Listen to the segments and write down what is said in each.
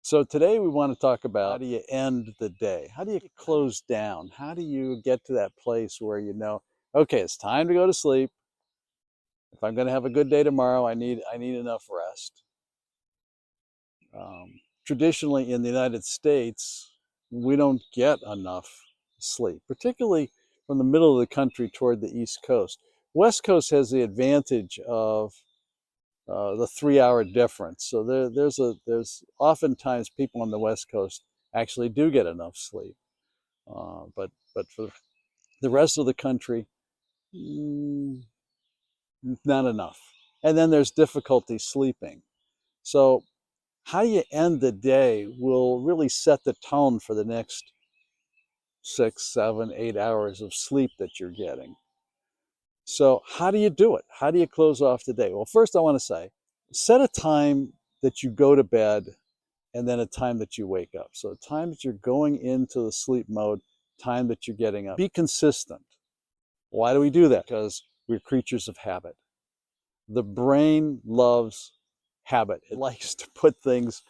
So today we want to talk about how do you end the day? How do you close down? How do you get to that place where you know, okay, it's time to go to sleep. If I'm going to have a good day tomorrow, I need enough rest. Traditionally in the United States, we don't get enough sleep, particularly from the middle of the country toward the East Coast. West Coast has the advantage of the 3 hour difference. So there's oftentimes people on the West Coast actually do get enough sleep, but for the rest of the country, mm, not enough. And then there's difficulty sleeping. So how you end the day will really set the tone for the next 6, 7, 8 hours of sleep that you're getting. So how do you do it? How do you close off the day? Well, first I want to say, set a time that you go to bed and then a time that you wake up. So a time that you're going into the sleep mode, time that you're getting up. Be consistent. Why do we do that? Because we're creatures of habit. The brain loves habit. It likes to put things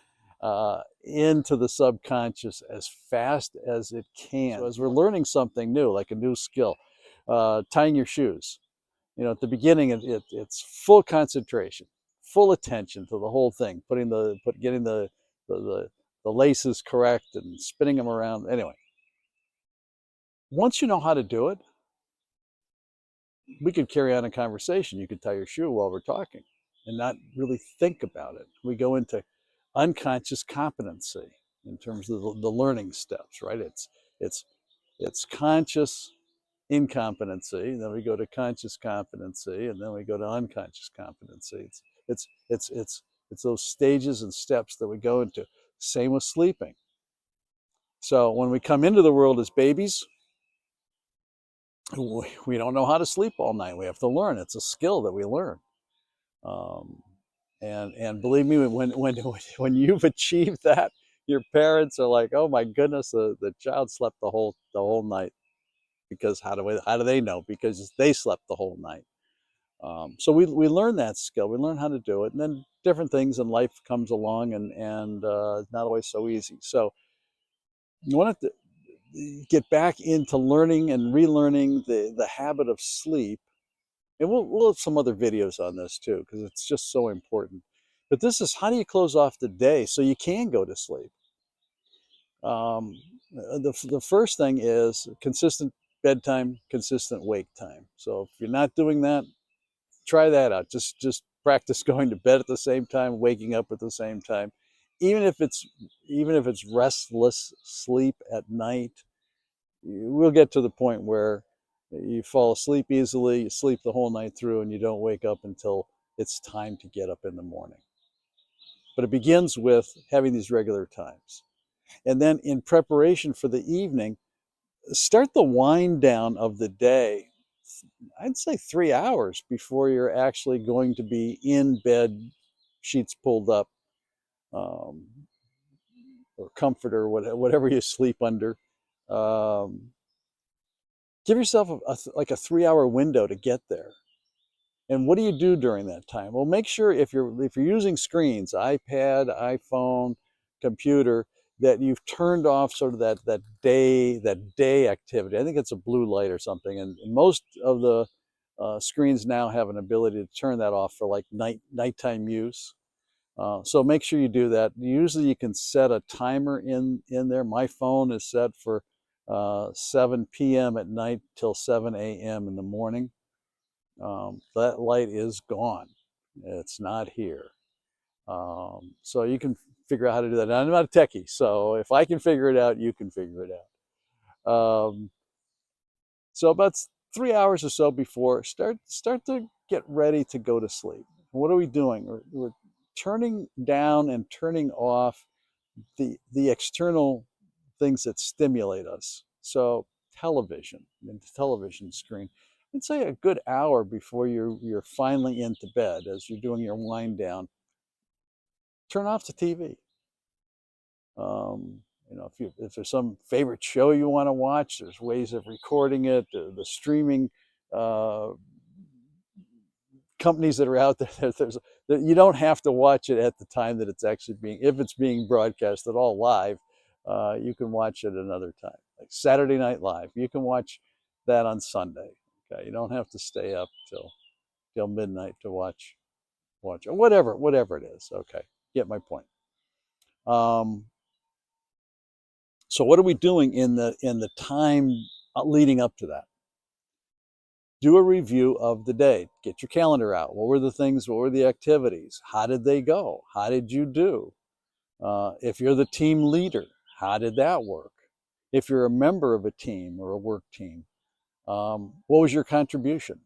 into the subconscious as fast as it can. So as we're learning something new, like a new skill, tying your shoes, at the beginning it's full concentration, full attention to the whole thing, getting the, the laces correct and spinning them around. Anyway, once you know how to do it, we could carry on a conversation. You could tie your shoe while we're talking and not really think about it. We go into unconscious competency in terms of the learning steps, right? It's conscious incompetency, then we go to conscious competency, and then we go to unconscious competency. It's those stages and steps that we go into. Same with sleeping. So when we come into the world as babies, we don't know how to sleep all night. We have to learn. It's a skill that we learn. Um, and believe me, when you've achieved that, your parents are like, "Oh my goodness, the child slept the whole night." Because how do they know? Because they slept the whole night. So we learn that skill. We learn how to do it, and then different things in life comes along, and it's not always so easy. So you want to get back into learning and relearning the habit of sleep, and we'll have some other videos on this too because it's just so important. But this is how do you close off the day so you can go to sleep. Um, the first thing is consistent bedtime, consistent wake time. So if you're not doing that, try that out. Just practice going to bed at the same time, waking up at the same time. Even if it's restless sleep at night, we'll get to the point where you fall asleep easily, you sleep the whole night through, and you don't wake up until it's time to get up in the morning. But it begins with having these regular times. And then in preparation for the evening, start the wind down of the day. I'd say 3 hours before you're actually going to be in bed, sheets pulled up, um, or comforter, whatever you sleep under. Um, Give yourself like a 3 hour window to get there. And what do you do during that time? Well, make sure if you're using screens, iPad, iPhone, computer, that you've turned off sort of that day activity. I think it's a blue light or something, and most of the screens now have an ability to turn that off for like nighttime use. So make sure you do that. Usually you can set a timer in there. My phone is set for 7 p.m. at night till 7 a.m. in the morning. That light is gone. It's not here. So you can figure out how to do that. Now, I'm not a techie, so if I can figure it out, you can figure it out. So about 3 hours or so before, start to get ready to go to sleep. What are we doing? We're turning down and turning off the external things that stimulate us. So television and the television screen. I'd say a good hour before you're finally into bed, as you're doing your wind down, turn off the TV. If there's some favorite show you want to watch, there's ways of recording it. The streaming uh, companies that are out there, You don't have to watch it at the time that it's actually being, if it's being broadcast at all live, you can watch it another time. Like Saturday Night Live, you can watch that on Sunday. Okay, you don't have to stay up till midnight to watch or whatever it is. Okay, get my point. So what are we doing in the time leading up to that? Do a review of the day. Get your calendar out. What were the things? What were the activities? How did they go? How did you do? If you're the team leader, how did that work? If you're a member of a team or a work team, what was your contribution?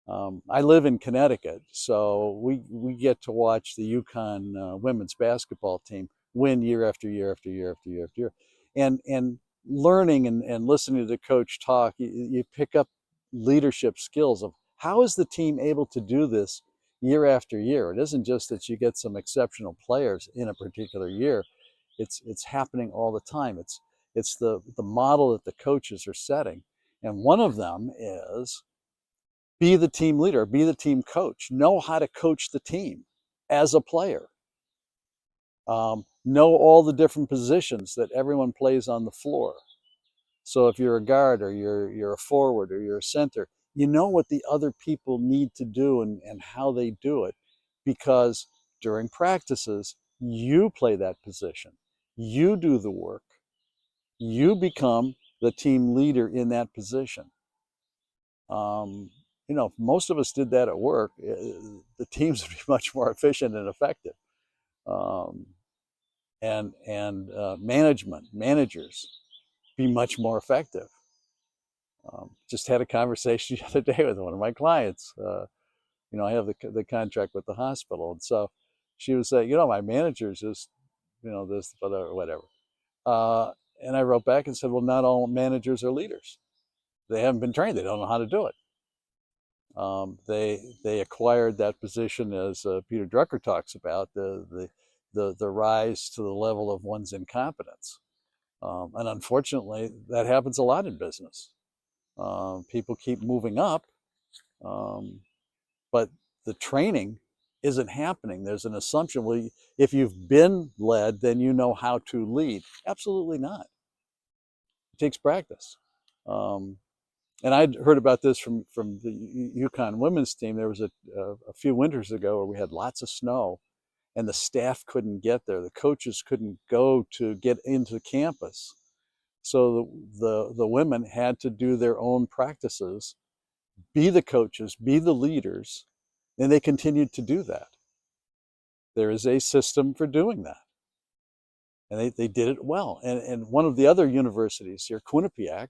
I live in Connecticut, so we get to watch the UConn women's basketball team win year after year after year after year after year, and learning and listening to the coach talk, you pick up leadership skills of how is the team able to do this year after year. It isn't just that you get some exceptional players in a particular year; it's happening all the time. It's the model that the coaches are setting, and one of them is be the team leader, be the team coach, know how to coach the team as a player, know all the different positions that everyone plays on the floor. So if you're a guard or you're a forward or you're a center, you know what the other people need to do and how they do it, because during practices, you play that position, you do the work, you become the team leader in that position. Um, if most of us did that at work, the teams would be much more efficient and effective. Um, and managers be much more effective. Just had a conversation the other day with one of my clients. I have the contract with the hospital, and so she was saying, my manager's just, this, whatever. And I wrote back and said, well, not all managers are leaders. They haven't been trained. They don't know how to do it. They acquired that position, as Peter Drucker talks about, the rise to the level of one's incompetence. And unfortunately, that happens a lot in business. People keep moving up, but the training isn't happening. There's an assumption, well, if you've been led, then you know how to lead. Absolutely not. It takes practice. And I'd heard about this from the UConn women's team. There was a few winters ago where we had lots of snow, and the staff couldn't get there. The coaches couldn't go to get into campus, so the women had to do their own practices, be the coaches, be the leaders, and they continued to do that. There is a system for doing that, and they did it well. And one of the other universities here, Quinnipiac,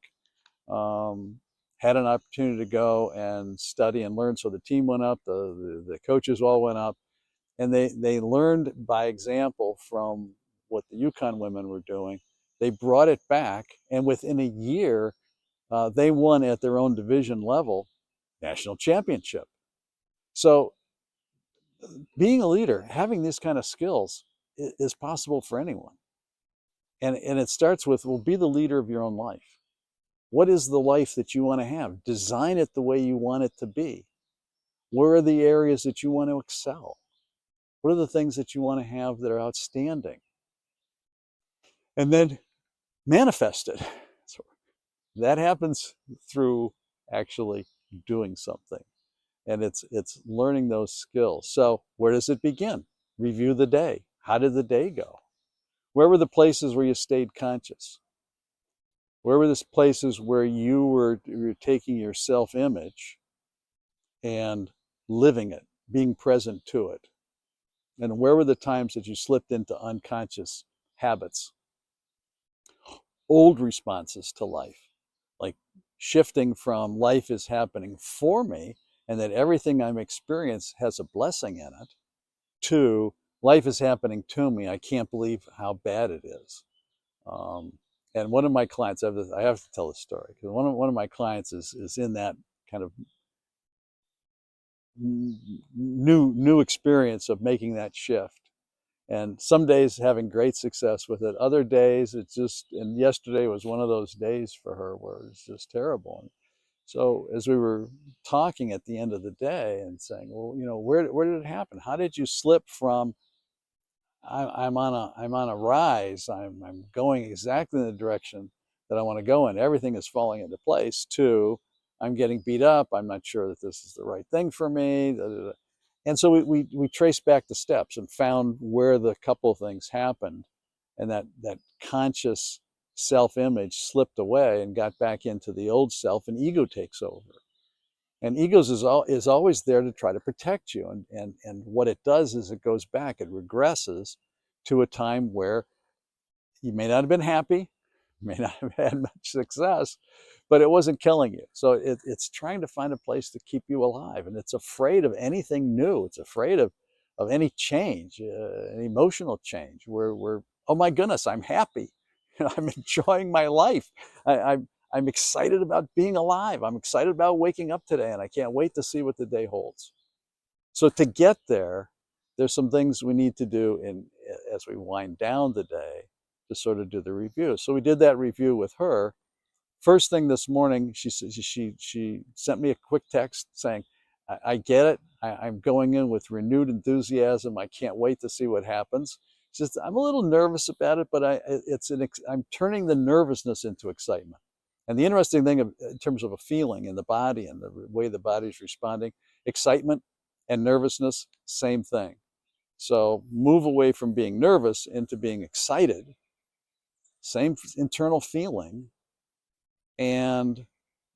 had an opportunity to go and study and learn. So the team went up, the coaches all went up, and they learned by example from what the UConn women were doing. They brought it back, and within a year, they won at their own division level national championship. So being a leader, having these kind of skills is possible for anyone. And it starts with, well, be the leader of your own life. What is the life that you want to have? Design it the way you want it to be. Where are the areas that you want to excel? What are the things that you want to have that are outstanding? And then manifest it. So that happens through actually doing something. And it's learning those skills. So where does it begin? Review the day. How did the day go? Where were the places where you stayed conscious? Where were the places where you were taking your self-image and living it, being present to it? And where were the times that you slipped into unconscious habits, old responses to life, like shifting from life is happening for me and that everything I'm experiencing has a blessing in it, to life is happening to me. I can't believe how bad it is. And one of my clients, I have to tell this story because one of my clients is in that kind of new experience of making that shift. And some days having great success with it. Other days it's just, and yesterday was one of those days for her where it's just terrible. So as we were talking at the end of the day and saying, well, where did it happen? How did you slip from I'm on a rise, I'm going exactly in the direction that I want to go in, everything is falling into place, to I'm getting beat up, I'm not sure that this is the right thing for me. Da, da, da. And so we traced back the steps and found where the couple of things happened, and that conscious self-image slipped away and got back into the old self, and ego takes over. And egos is always there to try to protect you. And what it does is it goes back, it regresses to a time where you may not have been happy, may not have had much success, but it wasn't killing you. So it's trying to find a place to keep you alive. And it's afraid of anything new. It's afraid of any change, an emotional change where, oh my goodness, I'm happy. I'm enjoying my life. I'm excited about being alive. I'm excited about waking up today, and I can't wait to see what the day holds. So to get there, there's some things we need to do as we wind down the day to sort of do the review. So we did that review with her. First thing this morning, she sent me a quick text saying, I get it. I'm going in with renewed enthusiasm. I can't wait to see what happens. She says, I'm a little nervous about it, but I'm turning the nervousness into excitement. And the interesting thing in terms of a feeling in the body and the way the body's responding, excitement and nervousness, same thing. So move away from being nervous into being excited, same internal feeling, and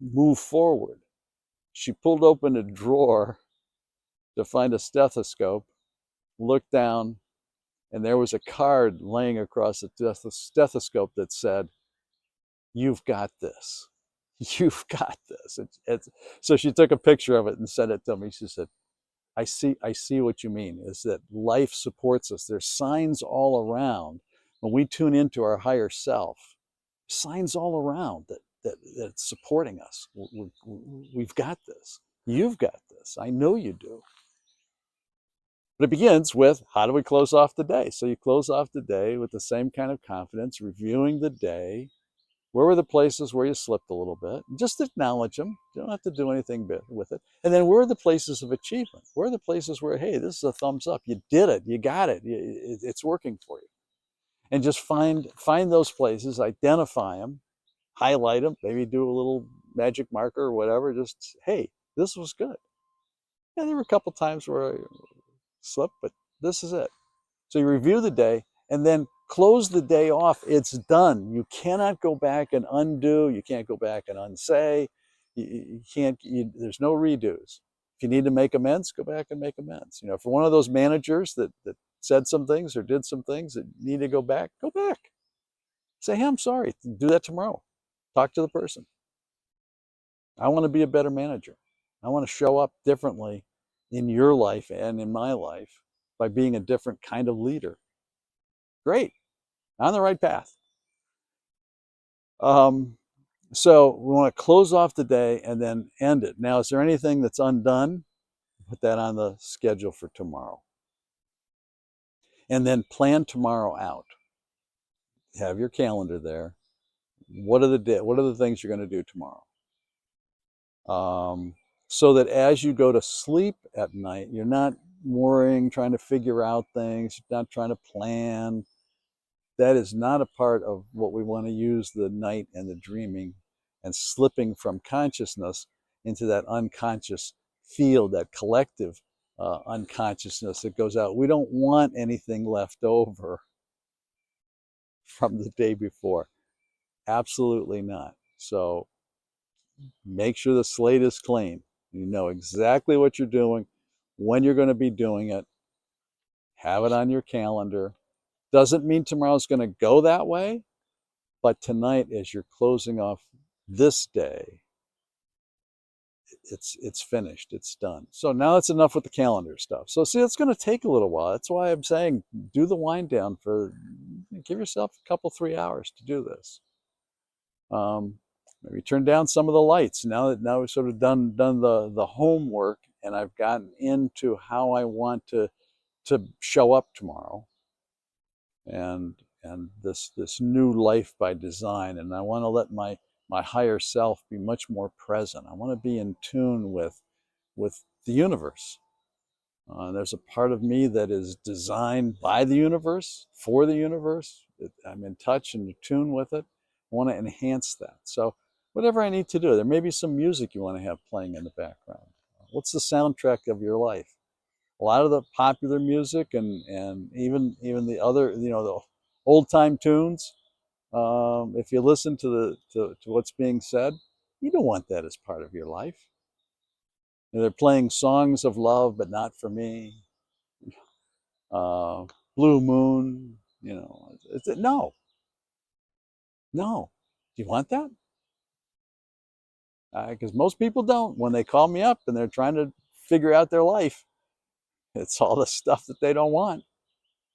move forward. She pulled open a drawer to find a stethoscope, looked down, and there was a card laying across the stethoscope that said, "You've got this. You've got this." So she took a picture of it and sent it to me. She said, I see what you mean, is that life supports us. There's signs all around. When we tune into our higher self, signs all around that it's supporting us. We've got this. You've got this. I know you do. But it begins with, how do we close off the day? So you close off the day with the same kind of confidence, reviewing the day. Where were the places where you slipped a little bit? Just acknowledge them. You don't have to do anything with it. And then where are the places of achievement? Where are the places where, hey, this is a thumbs up. You did it. You got it. It's working for you. And just find those places, identify them, highlight them, maybe do a little magic marker or whatever. Just, hey, this was good. Yeah, there were a couple times where I slipped, but this is it. So you review the day and then close the day off. It's done. You cannot go back and undo. You can't go back and unsay. You can't, there's no redos. If you need to make amends, go back and make amends. If you're one of those managers that said some things or did some things that need to go back, go back. Say, hey, I'm sorry. Do that tomorrow. Talk to the person. I want to be a better manager. I want to show up differently in your life and in my life by being a different kind of leader. Great. On the right path. So we want to close off the day and then end it. Now, is there anything that's undone? Put that on the schedule for tomorrow. And then plan tomorrow out. Have your calendar there. What are the things you're going to do tomorrow? So that as you go to sleep at night, you're not worrying, trying to figure out things, you're not trying to plan. That is not a part of what we want to use the night and the dreaming and slipping from consciousness into that unconscious field, that collective unconsciousness that goes out. We don't want anything left over from the day before. Absolutely not. So make sure the slate is clean. You know exactly what you're doing, when you're going to be doing it. Have it on your calendar. Doesn't mean tomorrow's going to go that way, but tonight, as you're closing off this day, it's finished. It's done. So now that's enough with the calendar stuff. So see, it's going to take a little while. That's why I'm saying do the wind down give yourself a couple, 3 hours to do this. Maybe turn down some of the lights. Now we've sort of done the homework, and I've gotten into how I want to show up tomorrow, and this new life by design. And I want to let my my higher self, be much more present. I want to be in tune with the universe. There's a part of me that is designed by the universe, for the universe. I'm in touch and in tune with it. I want to enhance that. So whatever I need to do, there may be some music you want to have playing in the background. What's the soundtrack of your life? A lot of the popular music and even the other, the old time tunes. If you listen to what's being said, you don't want that as part of your life. They're playing songs of love, but not for me. uh, Blue Moon, no, no. Do you want that? Because most people don't. When they call me up and they're trying to figure out their life, it's all the stuff that they don't want.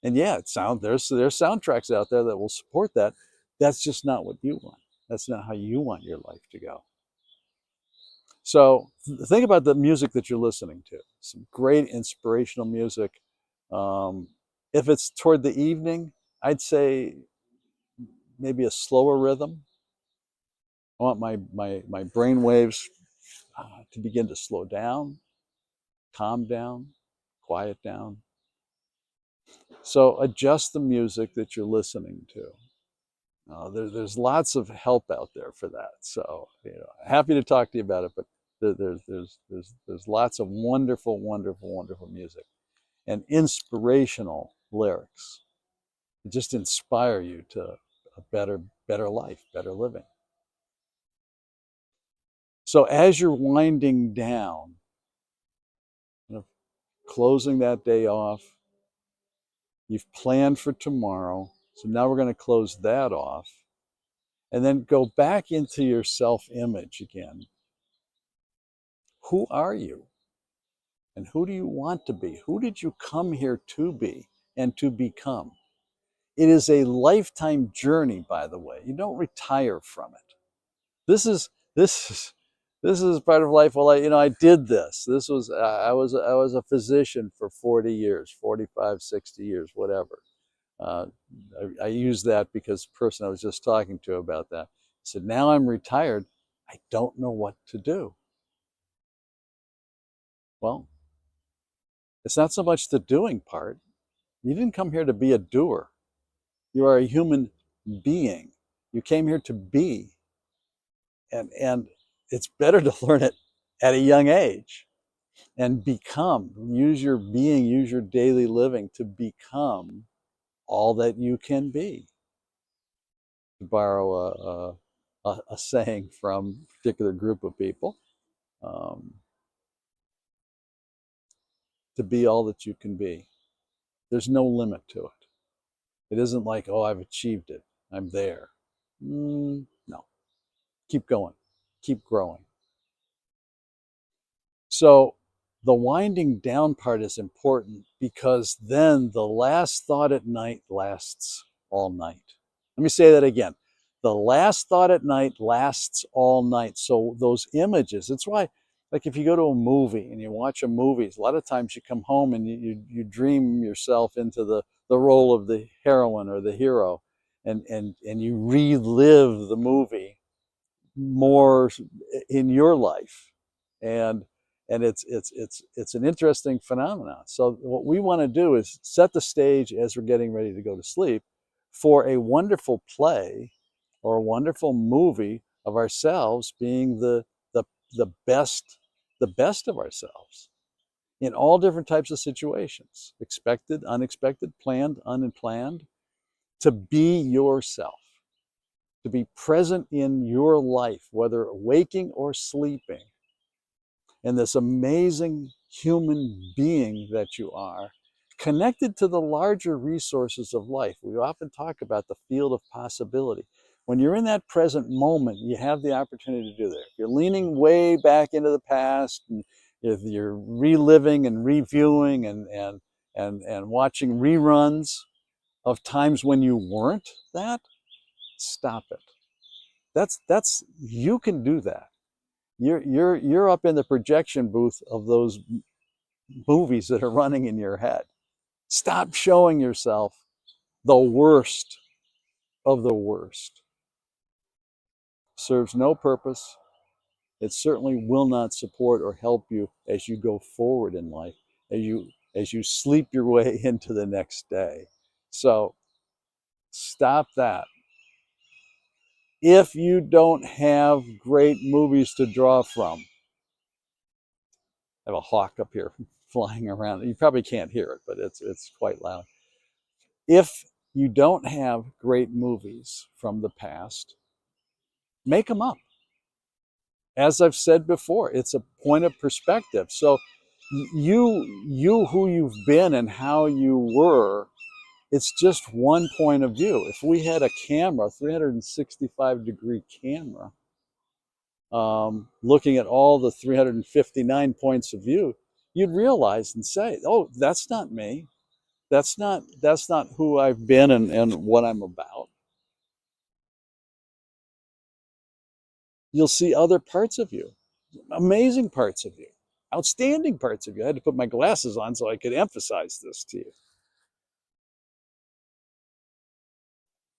And yeah, there's soundtracks out there that will support that. That's just not what you want. That's not how you want your life to go. So think about the music that you're listening to. Some great inspirational music. Um, if it's toward the evening, I'd say maybe a slower rhythm. I want my brain waves to begin to slow down, calm down, quiet down. So adjust the music that you're listening to. There's lots of help out there for that. So happy to talk to you about it. But there's lots of wonderful, wonderful, wonderful music and inspirational lyrics that just inspire you to a better life, better living. So as you're winding down, closing that day off, you've planned for tomorrow. So now we're going to close that off and then go back into your self-image again. Who are you? And who do you want to be? Who did you come here to be and to become? It is a lifetime journey, by the way. You don't retire from it. This is this is this is part of life. Well, I did this. This was I was a physician for 40 years, 45, 60 years, whatever. Uh, I use that because the person I was just talking to about that said, now I'm retired. I don't know what to do. Well, it's not so much the doing part. You didn't come here to be a doer. You are a human being. You came here to be. And it's better to learn it at a young age and become. Use your being, use your daily living to become all that you can be. To borrow a saying from a particular group of people, um, to be all that you can be. There's no limit to it. It isn't like, oh, I've achieved it. I'm there. No. Keep going. Keep growing. So the winding down part is important because then the last thought at night lasts all night. Let me say that again. The last thought at night lasts all night. So those images, it's why, like if you go to a movie and you watch a movie, a lot of times you come home and you dream yourself into the role of the heroine or the hero, and you relive the movie more in your life. And it's an interesting phenomenon. So what we want to do is set the stage as we're getting ready to go to sleep for a wonderful play or a wonderful movie of ourselves being the the best the best of ourselves in all different types of situations, expected, unexpected, planned, unplanned, to be yourself, to be present in your life, whether waking or sleeping, and this amazing human being that you are, connected to the larger resources of life. We often talk about the field of possibility. When you're in that present moment, you have the opportunity to do that. If you're leaning way back into the past, and if you're reliving and reviewing and watching reruns of times when you weren't that, stop it. That's you can do that. You're up in the projection booth of those movies that are running in your head. Stop showing yourself the worst of the worst. serves no purpose. It certainly will not support or help you as you go forward in life, as you sleep your way into the next day. So stop that. If you don't have great movies to draw from, I have a hawk up here flying around. You probably can't hear it, but it's quite loud. If you don't have great movies from the past, make them up. As I've said before, it's a point of perspective. So you who you've been and how you were, it's just one point of view. If we had a camera, 365-degree camera, looking at all the 359 points of view, you'd realize and say, "Oh, that's not me. That's not who I've been and what I'm about." You'll see other parts of you, amazing parts of you, outstanding parts of you. I had to put my glasses on so I could emphasize this to you.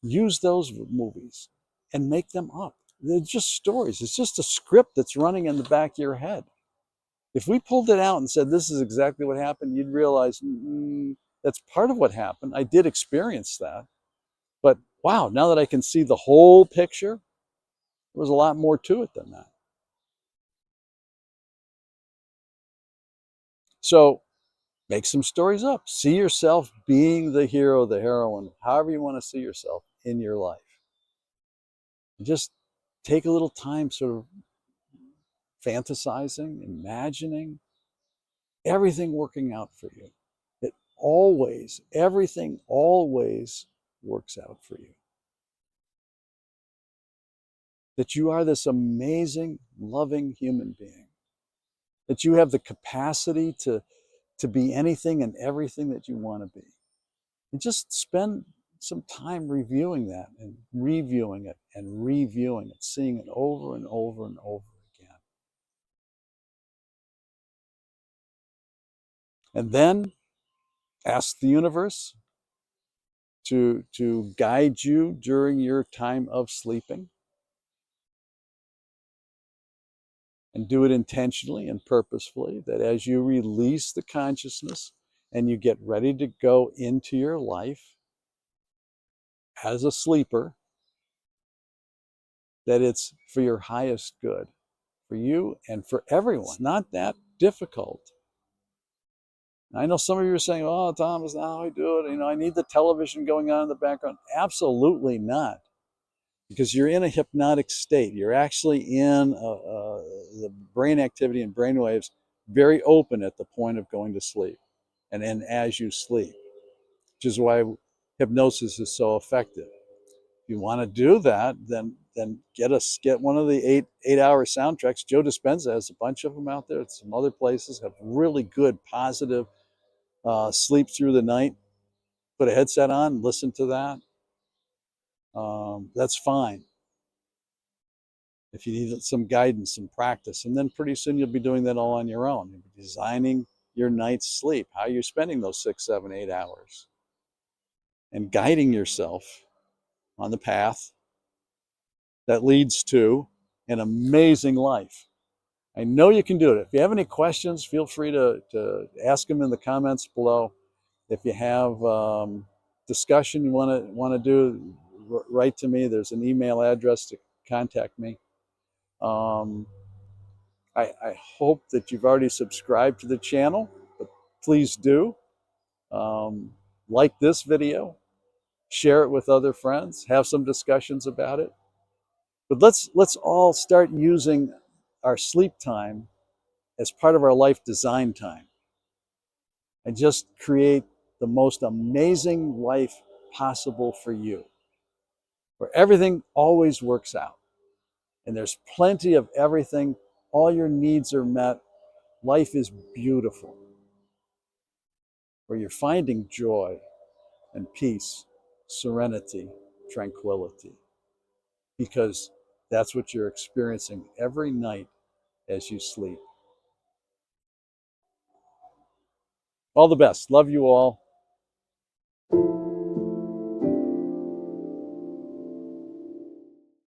Use those movies and make them up. They're just stories. It's just a script that's running in the back of your head. If we pulled it out and said, this is exactly what happened, you'd realize that's part of what happened. I did experience that. But wow, now that I can see the whole picture, there was a lot more to it than that. So make some stories up. See yourself being the hero, the heroine, however you want to see yourself in your life. And just take a little time sort of fantasizing, imagining everything working out for you. Everything always works out for you. That you are this amazing, loving human being. That you have the capacity to be anything and everything that you want to be. And just spend some time reviewing that and reviewing it and reviewing it, seeing it over and over and over again. And then ask the universe to guide you during your time of sleeping. And do it intentionally and purposefully, that as you release the consciousness and you get ready to go into your life as a sleeper, that it's for your highest good, for you and for everyone. It's not that difficult. I know some of you are saying, oh, Tom, is not how I do it. I need the television going on in the background. Absolutely not. Because you're in a hypnotic state. You're actually in the brain activity and brain waves very open at the point of going to sleep and then as you sleep, which is why hypnosis is so effective. If you want to do that, then get one of the eight-hour soundtracks. Joe Dispenza has a bunch of them out there. Some other places have really good, positive sleep through the night. Put a headset on, listen to that. That's fine. If you need some guidance and practice, and then pretty soon you'll be doing that all on your own. You'll be designing your night's sleep, how you're spending those 6, 7, 8 hours, and guiding yourself on the path that leads to an amazing life. I know you can do it. If you have any questions, feel free to ask them in the comments below. If you have discussion you want to do, write to me. There's an email address to contact me. I hope that you've already subscribed to the channel, but please do. Like this video, share it with other friends, have some discussions about it. But let's all start using our sleep time as part of our life design time and just create the most amazing life possible for you, where everything always works out and there's plenty of everything. All your needs are met. Life is beautiful, where you're finding joy and peace, serenity, tranquility, because that's what you're experiencing every night as you sleep. All the best. Love you all.